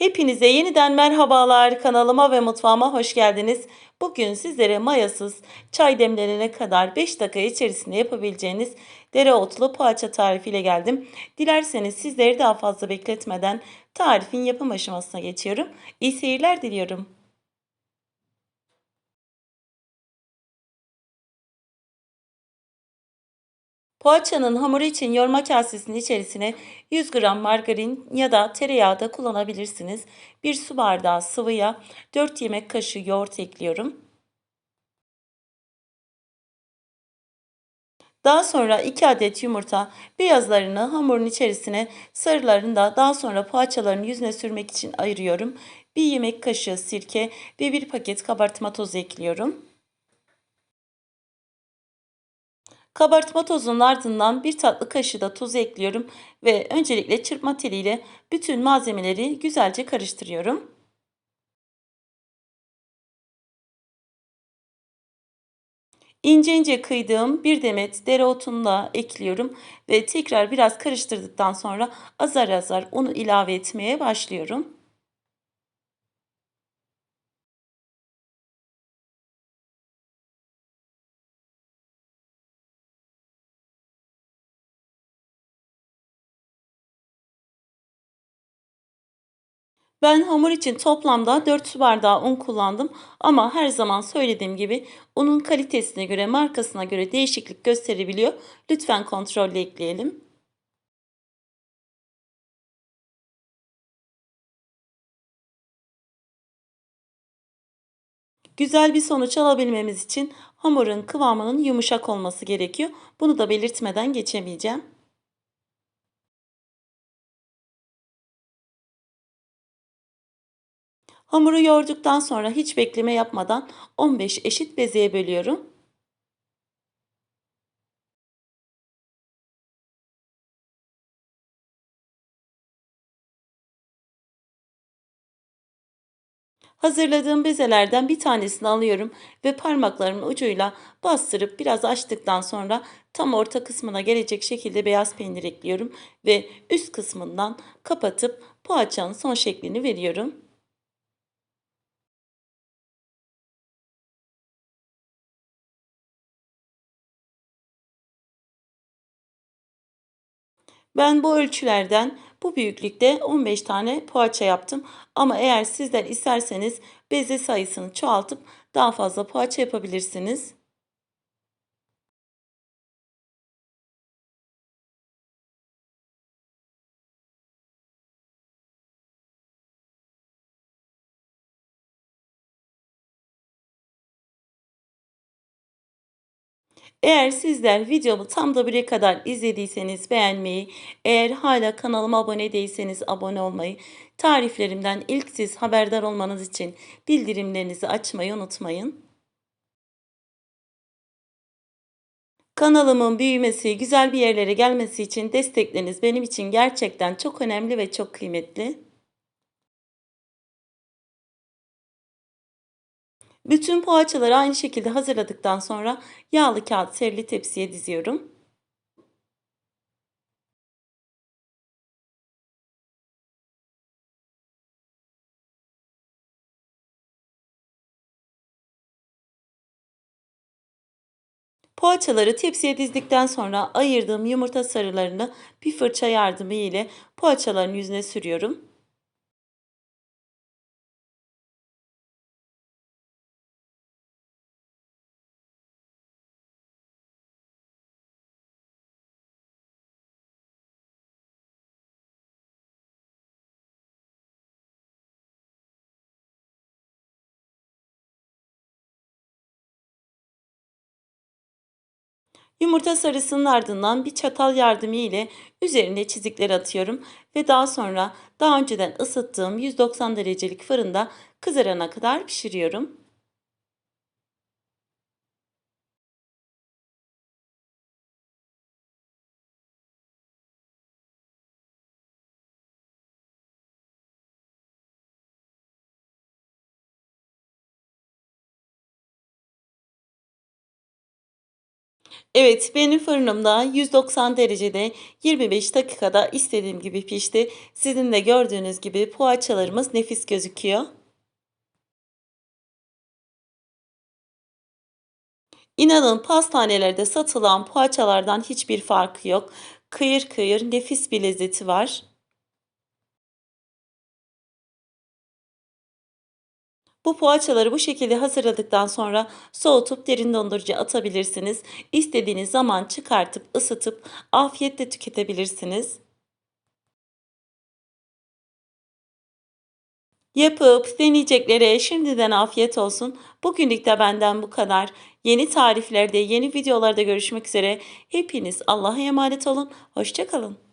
Hepinize yeniden merhabalar. Kanalıma ve mutfağıma hoş geldiniz. Bugün sizlere mayasız çay demlenene kadar 5 dakika içerisinde yapabileceğiniz dereotlu poğaça tarifiyle geldim. Dilerseniz sizleri daha fazla bekletmeden tarifin yapım aşamasına geçiyorum. İyi seyirler diliyorum. Poğaçanın hamuru için yoğurma kasesinin içerisine 100 gram margarin ya da tereyağı da kullanabilirsiniz. Bir su bardağı sıvıya 4 yemek kaşığı yoğurt ekliyorum. Daha sonra 2 adet yumurta beyazlarını hamurun içerisine, sarılarını da daha sonra poğaçaların yüzüne sürmek için ayırıyorum. Bir yemek kaşığı sirke ve bir paket kabartma tozu ekliyorum. Kabartma tozunun ardından bir tatlı kaşığı da tuz ekliyorum ve öncelikle çırpma teliyle bütün malzemeleri güzelce karıştırıyorum. İnce ince kıydığım bir demet dereotunu da ekliyorum ve tekrar biraz karıştırdıktan sonra azar azar unu ilave etmeye başlıyorum. Ben hamur için toplamda 4 su bardağı un kullandım ama her zaman söylediğim gibi unun kalitesine göre, markasına göre değişiklik gösterebiliyor. Lütfen kontrollü ekleyelim. Güzel bir sonuç alabilmemiz için hamurun kıvamının yumuşak olması gerekiyor. Bunu da belirtmeden geçemeyeceğim. Hamuru yoğurduktan sonra hiç bekleme yapmadan 15 eşit bezeye bölüyorum. Hazırladığım bezelerden bir tanesini alıyorum ve parmaklarımın ucuyla bastırıp biraz açtıktan sonra tam orta kısmına gelecek şekilde beyaz peynir ekliyorum ve üst kısmından kapatıp poğaçanın son şeklini veriyorum. Ben bu ölçülerden bu büyüklükte 15 tane poğaça yaptım ama eğer sizler isterseniz beze sayısını çoğaltıp daha fazla poğaça yapabilirsiniz. Eğer sizler videomu tam da buraya kadar izlediyseniz beğenmeyi, eğer hala kanalıma abone değilseniz abone olmayı, tariflerimden ilk siz haberdar olmanız için bildirimlerinizi açmayı unutmayın. Kanalımın büyümesi, güzel bir yerlere gelmesi için destekleriniz benim için gerçekten çok önemli ve çok kıymetli. Bütün poğaçaları aynı şekilde hazırladıktan sonra yağlı kağıt serili tepsiye diziyorum. Poğaçaları tepsiye dizdikten sonra ayırdığım yumurta sarılarını bir fırça yardımı ile poğaçaların yüzüne sürüyorum. Yumurta sarısının ardından bir çatal yardımı ile üzerine çizikler atıyorum ve daha sonra daha önceden ısıttığım 190 derecelik fırında kızarana kadar pişiriyorum. Evet, benim fırınımda 190 derecede 25 dakikada istediğim gibi pişti. Sizin de gördüğünüz gibi poğaçalarımız nefis gözüküyor. İnanın pastanelerde satılan poğaçalardan hiçbir farkı yok. Kıyır kıyır nefis bir lezzeti var. Bu poğaçaları bu şekilde hazırladıktan sonra soğutup derin dondurucuya atabilirsiniz. İstediğiniz zaman çıkartıp ısıtıp afiyetle tüketebilirsiniz. Yapıp deneyeceklere şimdiden afiyet olsun. Bugünlük de benden bu kadar. Yeni tariflerde, yeni videolarda görüşmek üzere. Hepiniz Allah'a emanet olun. Hoşça kalın.